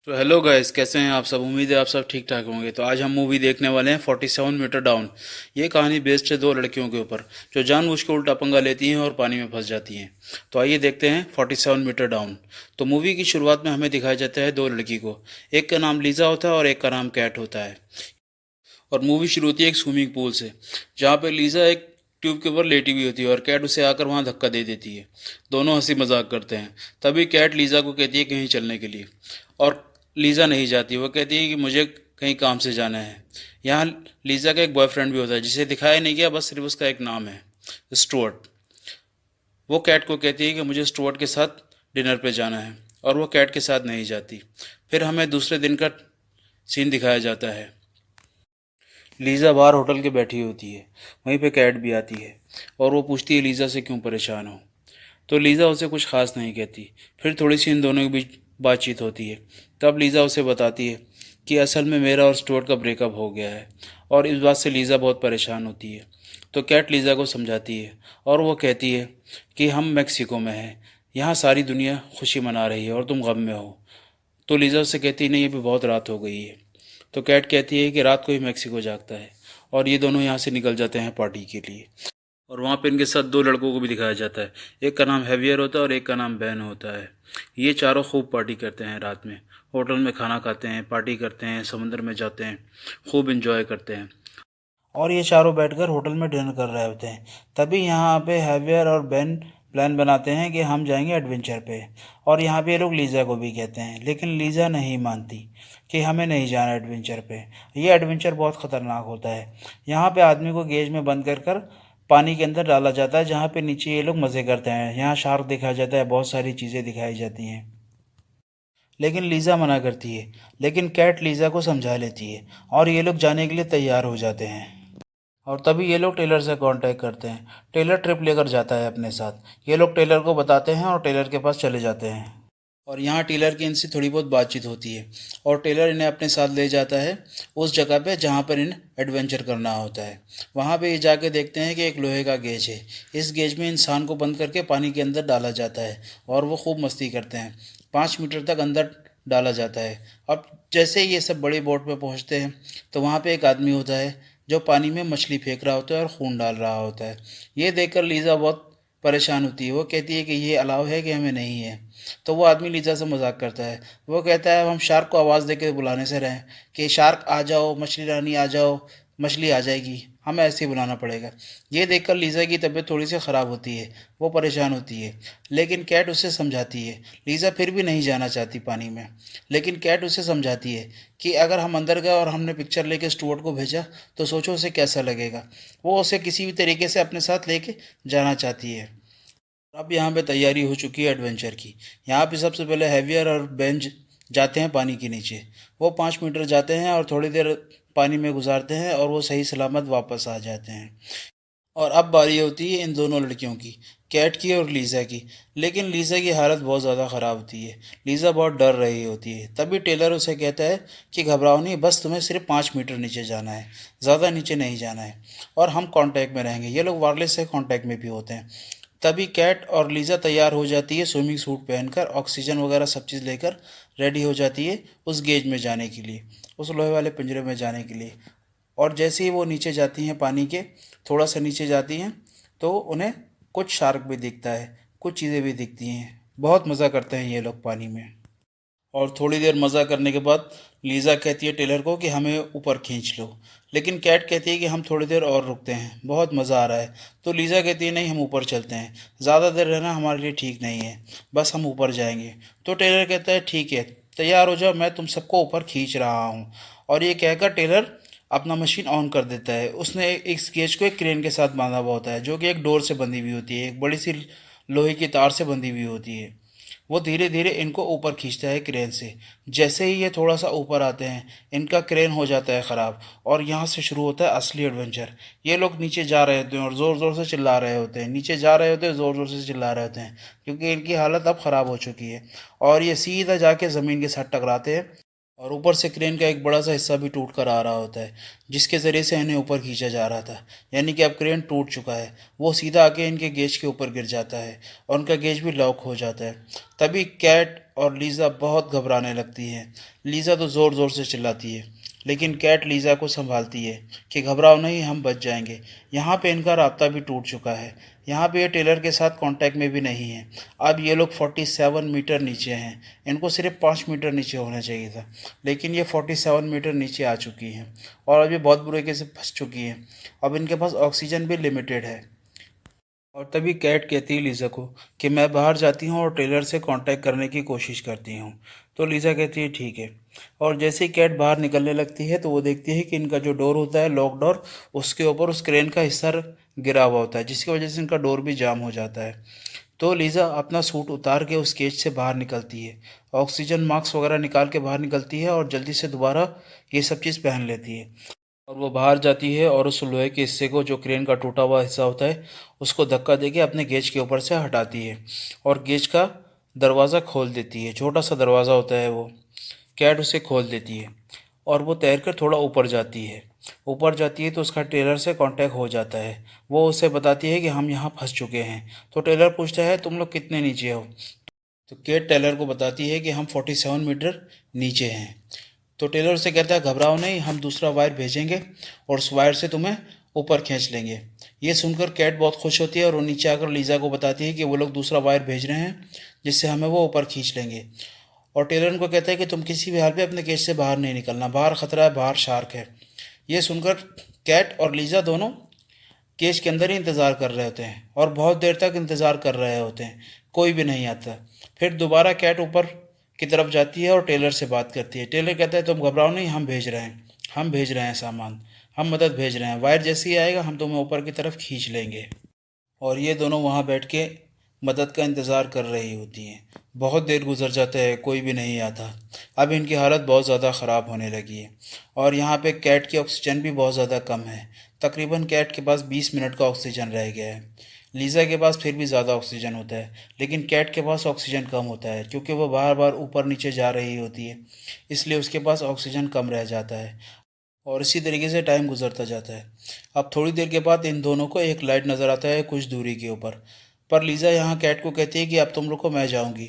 तो hello guys, कैसे हैं आप सब। उम्मीद है आप सब ठीक ठाक होंगे। तो आज हम मूवी देखने वाले हैं 47 मीटर डाउन। ये कहानी बेस्ड है दो लड़कियों के ऊपर जो जानबूझ के उल्टा पंगा लेती हैं और पानी में फंस जाती हैं। तो आइए देखते हैं 47 मीटर डाउन। तो मूवी की शुरुआत में हमें दिखाया जाता है दो लड़की को। एक का नाम लीजा होता है और एक का नाम कैट होता है। और मूवी शुरू होती है एक स्विमिंग पूल से, जहाँ पे लीजा एक ट्यूब के ऊपर लेटी हुई होती है और कैट उसे आकर वहाँ धक्का दे देती है। दोनों हंसी मजाक करते हैं। तभी कैट लीजा को कहती है कहीं चलने के लिए, और लीजा नहीं जाती। वो कहती है कि मुझे कहीं काम से जाना है। यहाँ लीजा का एक बॉयफ्रेंड भी होता है जिसे दिखाया नहीं गया, बस सिर्फ उसका एक नाम है, स्टुअर्ट। वो कैट को कहती है कि मुझे स्टुअर्ट के साथ डिनर पे जाना है, और वो कैट के साथ नहीं जाती। फिर हमें दूसरे दिन का सीन दिखाया जाता है। लीज़ा बाहर होटल के बैठी होती है। वहीं पे कैट भी आती है और वो पूछती है लीज़ा से क्यों परेशान हो। तो लीज़ा उसे कुछ खास नहीं कहती। फिर थोड़ी सी इन दोनों के बीच बातचीत होती है। तब लीज़ा उसे बताती है कि असल में मेरा और स्टुअर्ट का ब्रेकअप हो गया है, और इस बात से लीज़ा बहुत परेशान होती है। तो कैट लीज़ा को समझाती है और वो कहती है कि हम मैक्सिको में हैं, यहाँ सारी दुनिया खुशी मना रही है और तुम गम में हो। तो लीज़ा उससे कहती है नहीं, अभी बहुत रात हो गई है। तो कैट कहती है कि रात को ही मैक्सिको जागता है, और ये दोनों यहाँ से निकल जाते हैं पार्टी के लिए। और वहाँ पे इनके साथ दो लड़कों को भी दिखाया जाता है। एक का नाम हैवियर होता है और एक का नाम बैन होता है। ये चारों खूब पार्टी करते हैं रात में। होटल में खाना खाते हैं, पार्टी करते हैं, समुद्र में जाते हैं, खूब इंजॉय करते हैं। और ये चारों बैठकर होटल में डिनर कर रहे होते हैं। तभी यहाँ पे हैवियर और बेन प्लान बनाते हैं कि हम जाएंगे एडवेंचर पे। और यहाँ पे ये लोग लीज़ा को भी कहते हैं, लेकिन लीज़ा नहीं मानती कि हमें नहीं जाना एडवेंचर पे। ये एडवेंचर बहुत ख़तरनाक होता है। यहाँ पे आदमी को गेज में बंद कर कर पानी के अंदर डाला जाता है, जहाँ पे नीचे ये लोग मज़े करते हैं। यहाँ शार्क दिखाया जाता है, बहुत सारी चीज़ें दिखाई जाती हैं, लेकिन लीज़ा मना करती है। लेकिन कैट लीज़ा को समझा लेती है और ये लोग जाने के लिए तैयार हो जाते हैं। और तभी ये लोग टेलर से कांटेक्ट करते हैं। टेलर ट्रिप लेकर जाता है अपने साथ। ये लोग टेलर को बताते हैं और टेलर के पास चले जाते हैं। और यहाँ टेलर की इनसे थोड़ी बहुत बातचीत होती है, और टेलर इन्हें अपने साथ ले जाता है उस जगह पे जहाँ पर इन्हें एडवेंचर करना होता है। वहाँ पे ये जाके देखते हैं कि एक लोहे का गेज है। इस गेज में इंसान को बंद करके पानी के अंदर डाला जाता है, और वो खूब मस्ती करते हैं। 5 मीटर तक अंदर डाला जाता है। अब जैसे ही ये सब बड़ी बोट पे पहुँचते हैं, तो वहाँ पे एक आदमी होता है जो पानी में मछली फेंक रहा होता है और खून डाल रहा होता है। ये देखकर लीज़ा बहुत परेशान होती है। वो कहती है कि ये अलाउ है कि हमें नहीं है। तो वो आदमी लीजा से मजाक करता है। वो कहता है हम शार्क को आवाज़ दे के बुलाने से रहें कि शार्क आ जाओ, मछली रानी आ जाओ, मछली आ जाएगी, हमें ऐसे ही बुलाना पड़ेगा। ये देखकर लीजा की तबीयत थोड़ी सी ख़राब होती है, वो परेशान होती है। लेकिन कैट उसे समझाती है। लीजा फिर भी नहीं जाना चाहती पानी में, लेकिन कैट उसे समझाती है कि अगर हम अंदर गए और हमने पिक्चर लेके स्टुअर्ट को भेजा तो सोचो उसे कैसा लगेगा। वो उसे किसी भी तरीके से अपने साथ लेके जाना चाहती है। अब यहाँ पे तैयारी हो चुकी है एडवेंचर की। यहाँ पे सबसे पहले हैवियर और बेंज जाते हैं पानी के नीचे। वो 5 मीटर जाते हैं और थोड़ी देर पानी में गुजारते हैं, और वो सही सलामत वापस आ जाते हैं। और अब बारी होती है इन दोनों लड़कियों की, कैट की और लीज़ा की। लेकिन लीज़ा की हालत बहुत ज़्यादा ख़राब होती है। लीज़ा बहुत डर रही होती है। तभी टेलर उसे कहता है कि घबराओ नहीं, बस तुम्हें सिर्फ 5 मीटर नीचे जाना है, ज़्यादा नीचे नहीं जाना है, और हम कांटेक्ट में रहेंगे। ये लोग वायरलेस से कांटेक्ट में भी होते हैं। तभी कैट और लीज़ा तैयार हो जाती है, स्विमिंग सूट पहनकर, ऑक्सीजन वगैरह सब चीज़ लेकर रेडी हो जाती है उस गेज में जाने के लिए, उस लोहे वाले पिंजरे में जाने के लिए। और जैसे ही वो नीचे जाती हैं पानी के, थोड़ा सा नीचे जाती हैं, तो उन्हें कुछ शार्क भी दिखता है, कुछ चीज़ें भी दिखती हैं। बहुत मज़ा करते हैं ये लोग पानी में। और थोड़ी देर मज़ा करने के बाद लीज़ा कहती है टेलर को कि हमें ऊपर खींच लो। लेकिन कैट कहती है कि हम थोड़ी देर और रुकते हैं, बहुत मज़ा आ रहा है। तो लीज़ा कहती है नहीं, हम ऊपर चलते हैं, ज़्यादा देर रहना हमारे लिए ठीक नहीं है, बस हम ऊपर जाएंगे। तो टेलर कहता है ठीक है, तैयार हो जाओ, मैं तुम सबको ऊपर खींच रहा हूँ। और ये कहकर टेलर अपना मशीन ऑन कर देता है। उसने इस केज को एक क्रेन के साथ बांधा हुआ होता है, जो कि एक डोर से बंधी हुई होती है, एक बड़ी सी लोहे की तार से बंधी हुई होती है। वो धीरे धीरे इनको ऊपर खींचता है क्रेन से। जैसे ही ये थोड़ा सा ऊपर आते हैं, इनका क्रेन हो जाता है ख़राब, और यहाँ से शुरू होता है असली एडवेंचर। ये लोग नीचे जा रहे होते हैं और ज़ोर ज़ोर से चिल्ला रहे होते हैं, नीचे जा रहे होते हैं, ज़ोर ज़ोर से चिल्ला रहे होते हैं, क्योंकि इनकी हालत अब ख़राब हो चुकी है। और ये सीधा जाके ज़मीन के साथ टकराते हैं, और ऊपर से क्रेन का एक बड़ा सा हिस्सा भी टूट कर आ रहा होता है, जिसके ज़रिए से इन्हें ऊपर खींचा जा रहा था। यानी कि अब क्रेन टूट चुका है। वो सीधा आके इनके गेज के ऊपर गिर जाता है, और उनका गेज भी लॉक हो जाता है। तभी कैट और लीज़ा बहुत घबराने लगती है। लीज़ा तो ज़ोर ज़ोर से चिल्लाती है, लेकिन कैट लीज़ा को संभालती है कि घबराओ नहीं, हम बच जाएंगे। यहाँ पे इनका राब्ता भी टूट चुका है। यहाँ पे ये टेलर के साथ कांटेक्ट में भी नहीं है। अब ये लोग 47 मीटर नीचे हैं। इनको सिर्फ 5 मीटर नीचे होना चाहिए था, लेकिन ये 47 मीटर नीचे आ चुकी हैं और अभी बहुत बुरे तरीके से फंस चुकी हैं। अब इनके पास ऑक्सीजन भी लिमिटेड है। और तभी कैट कहती है लीज़ा को कि मैं बाहर जाती हूँ और टेलर से कांटेक्ट करने की कोशिश करती हूँ। तो लीज़ा कहती है ठीक है। और जैसे ही कैट बाहर निकलने लगती है तो वो देखती है कि इनका जो डोर होता है, लॉक डोर, उसके ऊपर उस क्रेन का हिस्सा गिरा हुआ होता है, जिसकी वजह से इनका डोर भी जाम हो जाता है। तो लीज़ा अपना सूट उतार के उस केज से बाहर निकलती है, ऑक्सीजन मास्क वगैरह निकाल के बाहर निकलती है और जल्दी से दोबारा ये सब चीज़ पहन लेती है। और वो बाहर जाती है और उस लोहे के हिस्से को, जो क्रेन का टूटा हुआ हिस्सा होता है, उसको धक्का देके अपने गेज के ऊपर से हटाती है और गेज का दरवाज़ा खोल देती है। छोटा सा दरवाज़ा होता है वो, कैट उसे खोल देती है और वो तैर कर थोड़ा ऊपर जाती है। ऊपर जाती है तो उसका टेलर से कांटेक्ट हो जाता है। वो उसे बताती है कि हम यहाँ फंस चुके हैं। तो टेलर पूछता है तुम लोग कितने नीचे हो। तो केट टेलर को बताती है कि हम 47 मीटर नीचे हैं। तो टेलर से कहता है घबराओ नहीं, हम दूसरा वायर भेजेंगे और उस वायर से तुम्हें ऊपर खींच लेंगे। ये सुनकर कैट बहुत खुश होती है और वो नीचे आकर लीज़ा को बताती है कि वो लोग दूसरा वायर भेज रहे हैं जिससे हमें वो ऊपर खींच लेंगे। और टेलर उनको कहता है कि तुम किसी भी हाल में अपने केज से बाहर नहीं निकलना, बाहर खतरा है, बाहर शार्क है। ये सुनकर कैट और लीज़ा दोनों केज के अंदर ही इंतज़ार कर रहे होते हैं और बहुत देर तक इंतज़ार कर रहे होते हैं, कोई भी नहीं आता। फिर दोबारा कैट ऊपर की तरफ जाती है और टेलर से बात करती है। टेलर कहता है तुम घबराओ नहीं, हम भेज रहे हैं, हम भेज रहे हैं सामान, हम मदद भेज रहे हैं, वायर जैसे ही आएगा हम तुम्हें ऊपर की तरफ खींच लेंगे। और ये दोनों वहाँ बैठ के मदद का इंतज़ार कर रही होती हैं। बहुत देर गुजर जाता है, कोई भी नहीं आता। अब इनकी हालत बहुत ज़्यादा ख़राब होने लगी है और यहाँ पे कैट की ऑक्सीजन भी बहुत ज़्यादा कम है। तकरीबन कैट के पास 20 मिनट का ऑक्सीजन रह गया है। लीज़ा के पास फिर भी ज़्यादा ऑक्सीजन होता है, लेकिन कैट के पास ऑक्सीजन कम होता है क्योंकि वो बार बार ऊपर नीचे जा रही होती है, इसलिए उसके पास ऑक्सीजन कम रह जाता है। और इसी तरीके से टाइम गुजरता जाता है। अब थोड़ी देर के बाद इन दोनों को एक लाइट नज़र आता है कुछ दूरी के ऊपर। पर लीज़ा यहाँ कैट को कहती है कि अब तुम लोग को मैं जाऊँगी,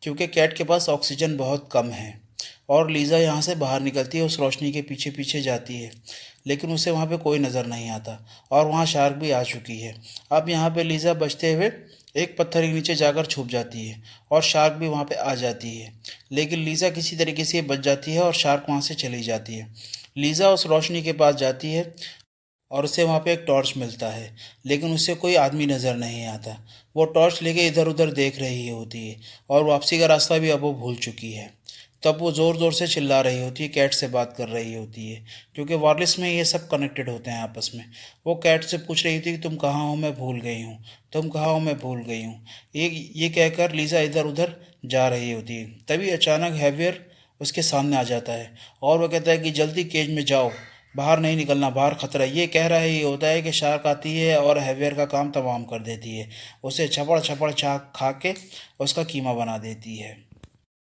क्योंकि कैट के पास ऑक्सीजन बहुत कम है। और लीज़ा यहाँ से बाहर निकलती है, उस रोशनी के पीछे पीछे जाती है, लेकिन उसे वहाँ पे कोई नज़र नहीं आता और वहाँ शार्क भी आ चुकी है। अब यहाँ पे लीज़ा बचते हुए एक पत्थर के नीचे जाकर छुप जाती है और शार्क भी वहाँ पे आ जाती है, लेकिन लीज़ा किसी तरीके से बच जाती है और शार्क वहाँ से चली जाती है। लीज़ा उस रोशनी के पास जाती है और उसे वहाँ पे एक टॉर्च मिलता है, लेकिन उससे कोई आदमी नज़र नहीं आता। वो टॉर्च लेके इधर उधर देख रही होती है और वापसी का रास्ता भी अब वो भूल चुकी है। तब वो ज़ोर ज़ोर से चिल्ला रही होती है, कैट से बात कर रही होती है, क्योंकि वायरलेस में ये सब कनेक्टेड होते हैं आपस में। वो कैट से पूछ रही थी कि तुम कहाँ हो, मैं भूल गई हूँ, तुम कहाँ हो, मैं भूल गई हूँ। ये कहकर लीज़ा इधर उधर जा रही होती है। तभी अचानक हैवियर उसके सामने आ जाता है और वो कहता है कि जल्दी केज में जाओ, बाहर नहीं निकलना, बाहर खतरा है। ये कह रहा है, ये होता है कि शार्क आती है और हैवियर का काम तमाम कर देती है, उसे छपड़ छपड़ खा के उसका कीमा बना देती है।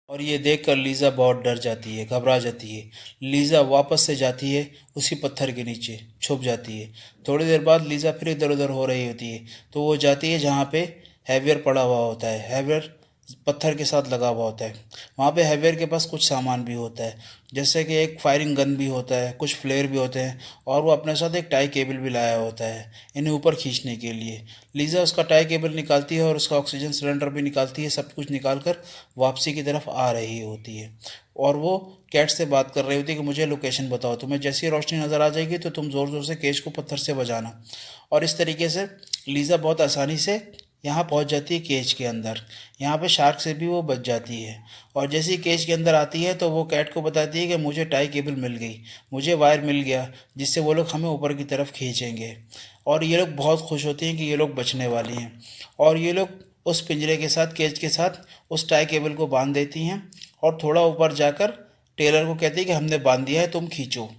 और ये देखकर लीज़ा बहुत डर जाती है, घबरा जाती है। लीज़ा वापस से जाती है उसी पत्थर के नीचे छुप जाती है। थोड़ी देर बाद लीज़ा फिर इधर उधर हो रही होती है, तो वो जाती है जहाँ पे हैवियर पड़ा हुआ होता है। हैवियर पत्थर के साथ लगा हुआ होता है। वहाँ पे हैवियर के पास कुछ सामान भी होता है, जैसे कि एक फायरिंग गन भी होता है, कुछ फ्लेयर भी होते हैं और वो अपने साथ एक टाई केबल भी लाया होता है इन्हें ऊपर खींचने के लिए। लीज़ा उसका टाई केबल निकालती है और उसका ऑक्सीजन सिलेंडर भी निकालती है, सब कुछ निकाल कर वापसी की तरफ आ रही होती है। और वो कैट से बात कर रही होती है कि मुझे लोकेशन बताओ, तुम्हें जैसी रोशनी नज़र आ जाएगी तो तुम ज़ोर ज़ोर से केज को पत्थर से बजाना। और इस तरीके से लीज़ा बहुत आसानी से यहाँ पहुँच जाती है केज के अंदर। यहाँ पे शार्क से भी वो बच जाती है और जैसे ही केज के अंदर आती है तो वो कैट को बताती है कि मुझे टाई केबल मिल गई, मुझे वायर मिल गया, जिससे वो लोग हमें ऊपर की तरफ खींचेंगे। और ये लोग बहुत खुश होती हैं कि ये लोग बचने वाली हैं और ये लोग उस पिंजरे के साथ, केज के साथ उस टाई केबल को बांध देती हैं और थोड़ा ऊपर जाकर टेलर को कहती है कि हमने बांध दिया है, तुम खींचो।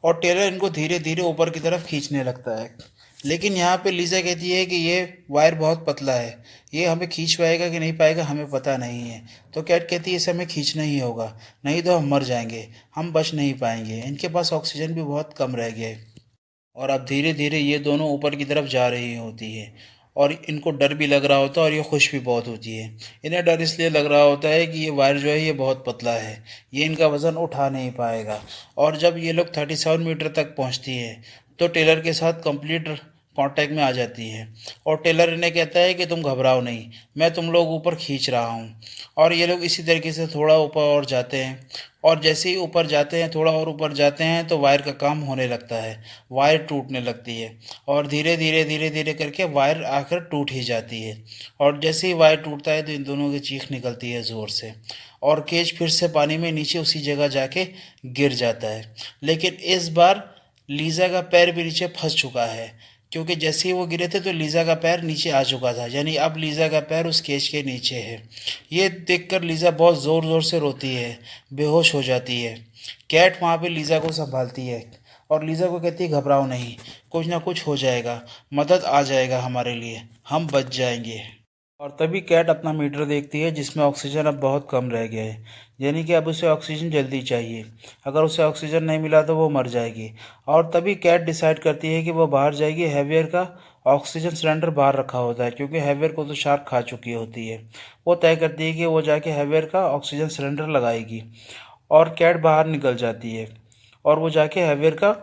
और टेलर इनको धीरे धीरे ऊपर की तरफ खींचने लगता है, लेकिन यहाँ पे लीज़ा कहती है कि ये वायर बहुत पतला है, ये हमें खींच पाएगा कि नहीं पाएगा हमें पता नहीं है। तो कैट कहती है इसे हमें खींचना ही होगा, नहीं तो हम मर जाएंगे, हम बच नहीं पाएंगे, इनके पास ऑक्सीजन भी बहुत कम रह गया है। और अब धीरे धीरे ये दोनों ऊपर की तरफ जा रही होती है और इनको डर भी लग रहा होता है और ये खुश भी बहुत होती है। इन्हें डर इसलिए लग रहा होता है कि ये वायर जो है ये बहुत पतला है, ये इनका वज़न उठा नहीं पाएगा। और जब ये लोग 37 मीटर तक पहुंचती है तो टेलर के साथ कंप्लीट कांटेक्ट में आ जाती है। और टेलर इन्हें कहता है कि तुम घबराओ नहीं, मैं तुम लोग ऊपर खींच रहा हूँ। और ये लोग इसी तरीके से थोड़ा ऊपर और जाते हैं, और जैसे ही ऊपर जाते हैं, थोड़ा और ऊपर जाते हैं, तो वायर का काम होने लगता है, वायर टूटने लगती है। और धीरे धीरे धीरे धीरे करके वायर आकर टूट ही जाती है। और जैसे ही वायर टूटता है तो इन दोनों की चीख निकलती है ज़ोर से, और केज फिर से पानी में नीचे उसी जगह जाके गिर जाता है। लेकिन इस बार लीज़ा का पैर भी नीचे फंस चुका है, क्योंकि जैसे ही वो गिरे थे तो लीज़ा का पैर नीचे आ चुका था, यानी अब लीज़ा का पैर उस केज के नीचे है। ये देखकर लीज़ा बहुत ज़ोर ज़ोर से रोती है, बेहोश हो जाती है। कैट वहाँ पे लीज़ा को संभालती है और लीज़ा को कहती है घबराओ नहीं, कुछ ना कुछ हो जाएगा, मदद आ जाएगा हमारे लिए, हम बच जाएंगे। और तभी कैट अपना मीटर देखती है जिसमें ऑक्सीजन अब बहुत कम रह गया है, यानी कि अब उसे ऑक्सीजन जल्दी चाहिए। अगर उसे ऑक्सीजन नहीं मिला तो वो मर जाएगी। और तभी कैट डिसाइड करती है कि वो बाहर जाएगी। हैवियर का ऑक्सीजन सिलेंडर बाहर रखा होता है, क्योंकि हैवियर को तो शार्क खा चुकी होती है। वो तय करती है कि वो जाके हैवियर का ऑक्सीजन सिलेंडर लगाएगी। और कैट बाहर निकल जाती है और वो जाके हैवियर का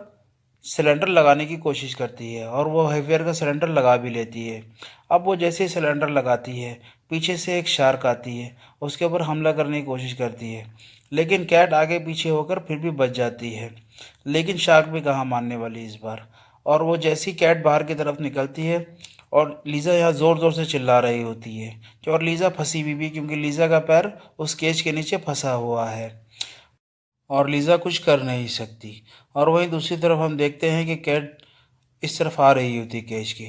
सिलेंडर लगाने की कोशिश करती है, और वो हैवियर का सिलेंडर लगा भी लेती है। अब वो जैसे ही सिलेंडर लगाती है, पीछे से एक शार्क आती है, उसके ऊपर हमला करने की कोशिश करती है। लेकिन कैट आगे पीछे होकर फिर भी बच जाती है। लेकिन शार्क भी कहाँ मानने वाली इस बार। और वो जैसी कैट बाहर की तरफ निकलती है, और लीज़ा यहाँ ज़ोर ज़ोर से चिल्ला रही होती है कि, और लीज़ा फंसी हुई भी, क्योंकि लीज़ा का पैर उस केज के नीचे फंसा हुआ है और लीज़ा कुछ कर नहीं सकती। और वहीं दूसरी तरफ हम देखते हैं कि कैट इस तरफ आ रही होती केज की,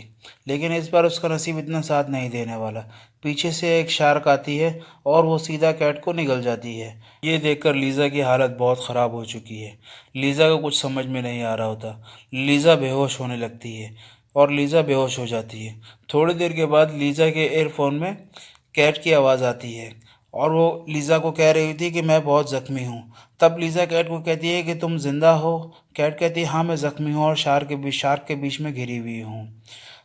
लेकिन इस बार उसका नसीब इतना साथ नहीं देने वाला। पीछे से एक शार्क आती है और वो सीधा कैट को निगल जाती है। ये देखकर लीज़ा की हालत बहुत ख़राब हो चुकी है। लीज़ा को कुछ समझ में नहीं आ रहा होता। लीज़ा बेहोश होने लगती है और लीज़ा बेहोश हो जाती है। थोड़ी देर के बाद लीज़ा के एयरफोन में कैट की आवाज़ आती है, और वो लीज़ा को कह रही थी कि मैं बहुत ज़ख्मी हूँ। तब लीज़ा कैट को कहती है कि तुम जिंदा हो। कैट कहती है हाँ मैं ज़ख्मी हूँ और शार्क के बीच में घिरी हुई हूँ।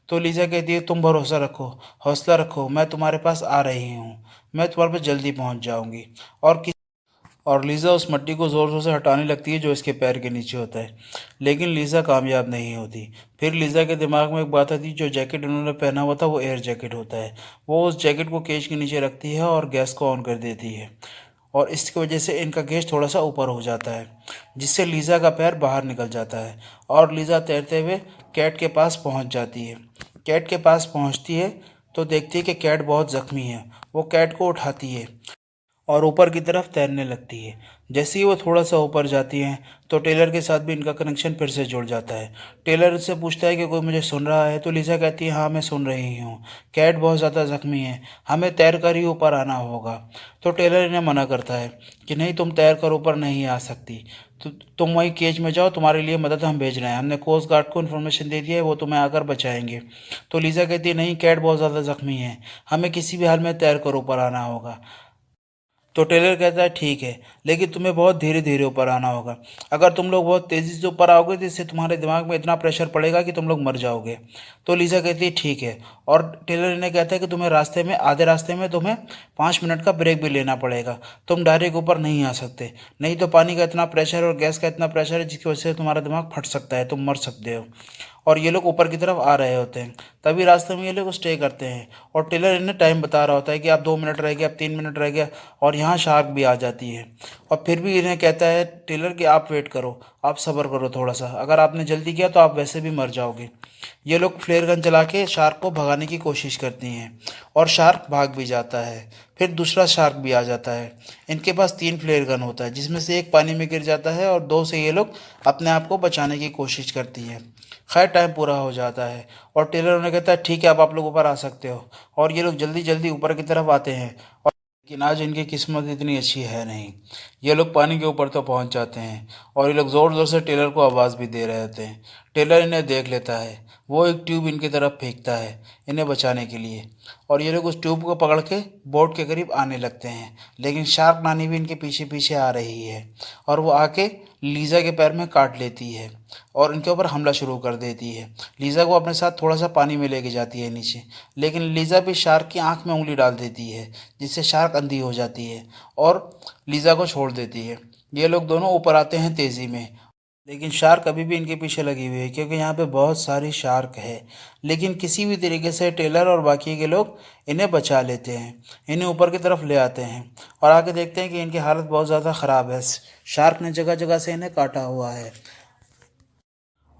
तो लीज़ा कहती है तुम भरोसा रखो, हौसला रखो, मैं तुम्हारे पास आ रही हूँ, मैं तुम्हारे पास जल्दी पहुँच जाऊँगी। और लीज़ा उस मट्टी को ज़ोर ज़ोर से हटाने लगती है जो इसके पैर के नीचे होता है, लेकिन लीज़ा कामयाब नहीं होती। फिर लीज़ा के दिमाग में एक बात आती है, जो जैकेट उन्होंने पहना हुआ था वो एयर जैकेट होता है। वो उस जैकेट को केज के नीचे रखती है और गैस को ऑन कर देती है, और इसकी वजह से इनका गेज थोड़ा सा ऊपर हो जाता है, जिससे लीज़ा का पैर बाहर निकल जाता है। और लीज़ा तैरते हुए कैट के पास पहुंच जाती है। कैट के पास पहुंचती है तो देखती है कि कैट बहुत ज़ख्मी है। वो कैट को उठाती है और ऊपर की तरफ तैरने लगती है। जैसे ही वो थोड़ा सा ऊपर जाती हैं तो टेलर के साथ भी इनका कनेक्शन फिर से जुड़ जाता है। टेलर उससे पूछता है कि कोई मुझे सुन रहा है, तो लिसा कहती है हाँ मैं सुन रही हूँ, कैट बहुत ज़्यादा ज़ख्मी है, हमें तैर कर ही ऊपर आना होगा। तो टेलर इन्हें मना करता है कि नहीं, तुम तैर कर ऊपर नहीं आ सकती, तो तुम वहीं केज में जाओ, तुम्हारे लिए मदद हम भेज रहे हैं, हमने कोस्ट गार्ड को इन्फॉर्मेशन दे दिया है, वो तुम्हें आकर बचाएंगे। तो लिसा कहती है नहीं, कैट बहुत ज़्यादा ज़ख्मी है, हमें किसी भी हाल में तैर कर ऊपर आना होगा। तो टेलर कहता है ठीक है, लेकिन तुम्हें बहुत धीरे धीरे ऊपर आना होगा। अगर तुम लोग बहुत तेज़ी से ऊपर आओगे तो इससे तुम्हारे दिमाग में इतना प्रेशर पड़ेगा कि तुम लोग मर जाओगे। तो लीजा कहती है ठीक है, और टेलर इन्हें कहता है कि तुम्हें रास्ते में, आधे रास्ते में तुम्हें 5 मिनट का ब्रेक भी लेना पड़ेगा, तुम डायरेक्ट ऊपर नहीं आ सकते, नहीं तो पानी का इतना प्रेशर और गैस का इतना प्रेशर है जिसकी वजह से तुम्हारा दिमाग फट सकता है, तुम मर सकते हो। और ये लोग ऊपर की तरफ आ रहे होते हैं, तभी रास्ते में ये लोग स्टे करते हैं, और टेलर इन्हें टाइम बता रहा होता है कि अब 2 मिनट रह गया, अब 3 मिनट रह गया, और यहाँ शार्क भी आ जाती है। और फिर भी इन्हें कहता है टेलर कि आप वेट करो, आप सब्र करो थोड़ा सा, अगर आपने जल्दी किया तो आप वैसे भी मर जाओगे। ये लोग फ्लेयर गन चला के शार्क को भगाने की कोशिश करती हैं, और शार्क भाग भी जाता है। फिर दूसरा शार्क भी आ जाता है। इनके पास 3 फ्लेयर गन होता है, जिसमें से एक पानी में गिर जाता है और 2 से ये लोग अपने आप को बचाने की कोशिश करती हैं। खैर टाइम पूरा हो जाता है और टेलर उन्हें कहता है ठीक है, अब आप लोग ऊपर आ सकते हो। और ये लोग जल्दी जल्दी ऊपर की तरफ आते हैं, और लेकिन आज इनकी किस्मत इतनी अच्छी है नहीं। ये लोग पानी के ऊपर तो पहुंच जाते हैं, और ये लोग ज़ोर ज़ोर से टेलर को आवाज़ भी दे रहे होते हैं। टेलर इन्हें देख लेता है। वो एक ट्यूब इनकी तरफ फेंकता है इन्हें बचाने के लिए, और ये लोग उस ट्यूब को पकड़ के बोट के करीब आने लगते हैं। लेकिन शार्क नानी भी इनके पीछे पीछे आ रही है और वो आके लीज़ा के पैर में काट लेती है और इनके ऊपर हमला शुरू कर देती है। लीज़ा को अपने साथ थोड़ा सा पानी में लेके जाती है नीचे, लेकिन लीज़ा भी शार्क की आंख में उंगली डाल देती है, जिससे शार्क अंधी हो जाती है और लीज़ा को छोड़ देती है। ये लोग दोनों ऊपर आते हैं तेज़ी में, लेकिन शार्क अभी भी इनके पीछे लगी हुई है क्योंकि यहाँ पे बहुत सारी शार्क है। लेकिन किसी भी तरीके से टेलर और बाकी के लोग इन्हें बचा लेते हैं, इन्हें ऊपर की तरफ ले आते हैं और आगे देखते हैं कि इनकी हालत बहुत ज़्यादा ख़राब है। शार्क ने जगह जगह से इन्हें काटा हुआ है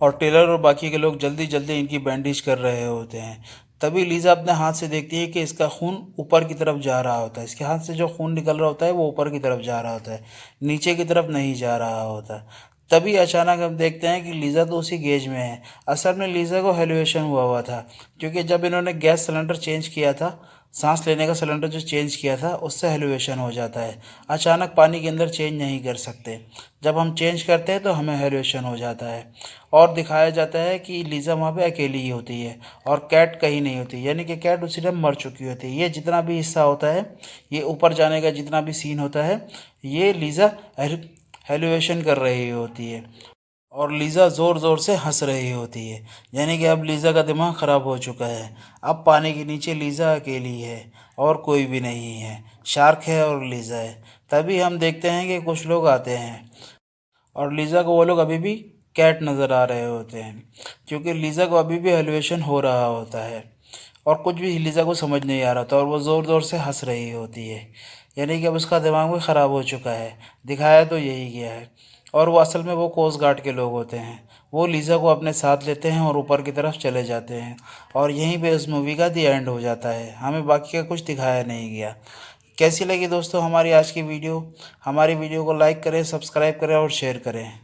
और टेलर और बाकी के लोग जल्दी जल्दी इनकी बैंडेज कर रहे होते हैं। तभी लीज़ा अपने हाथ से देखती है कि इसका खून ऊपर की तरफ जा रहा होता है। इसके हाथ से जो खून निकल रहा होता है वो ऊपर की तरफ जा रहा होता है, नीचे की तरफ नहीं जा रहा होता। तभी अचानक हम देखते हैं कि लीज़ा तो उसी गेज में है। असल में लीज़ा को हेलुएशन हुआ हुआ था, क्योंकि जब इन्होंने गैस सिलेंडर चेंज किया था, सांस लेने का सिलेंडर जो चेंज किया था, उससे हेलुएशन हो जाता है। अचानक पानी के अंदर चेंज नहीं कर सकते। जब हम चेंज करते हैं तो हमें हेलुएशन हो जाता है और दिखाया जाता है कि लीज़ा वहाँ पे अकेली ही होती है और कैट कहीं नहीं होती, यानी कि कैट उसी टाइम मर चुकी होती है। ये जितना भी हिस्सा होता है, ये ऊपर जाने का जितना भी सीन होता है, ये लीज़ा हेलुएशन कर रही होती है और लीज़ा ज़ोर ज़ोर से हंस रही होती है, यानी कि अब लीज़ा का दिमाग ख़राब हो चुका है। अब पानी के नीचे लीज़ा अकेली है और कोई भी नहीं है, शार्क है और लीज़ा है। तभी हम देखते हैं कि कुछ लोग आते हैं और लीज़ा को वो लोग अभी भी कैट नज़र आ रहे होते हैं, क्योंकि लीज़ा को अभी भी हेलुएशन हो रहा होता है और कुछ भी लीज़ा को समझ नहीं आ रहा था और वो ज़ोर ज़ोर से हंस रही होती है, यानी कि अब उसका दिमाग भी ख़राब हो चुका है। दिखाया तो यही गया है। और वो असल में वो कोस्ट गार्ड के लोग होते हैं। वो लीज़ा को अपने साथ लेते हैं और ऊपर की तरफ चले जाते हैं और यहीं पे उस मूवी का दी एंड हो जाता है। हमें बाकी का कुछ दिखाया नहीं गया। कैसी लगी दोस्तों हमारी आज की वीडियो? हमारी वीडियो को लाइक करें, सब्सक्राइब करें और शेयर करें।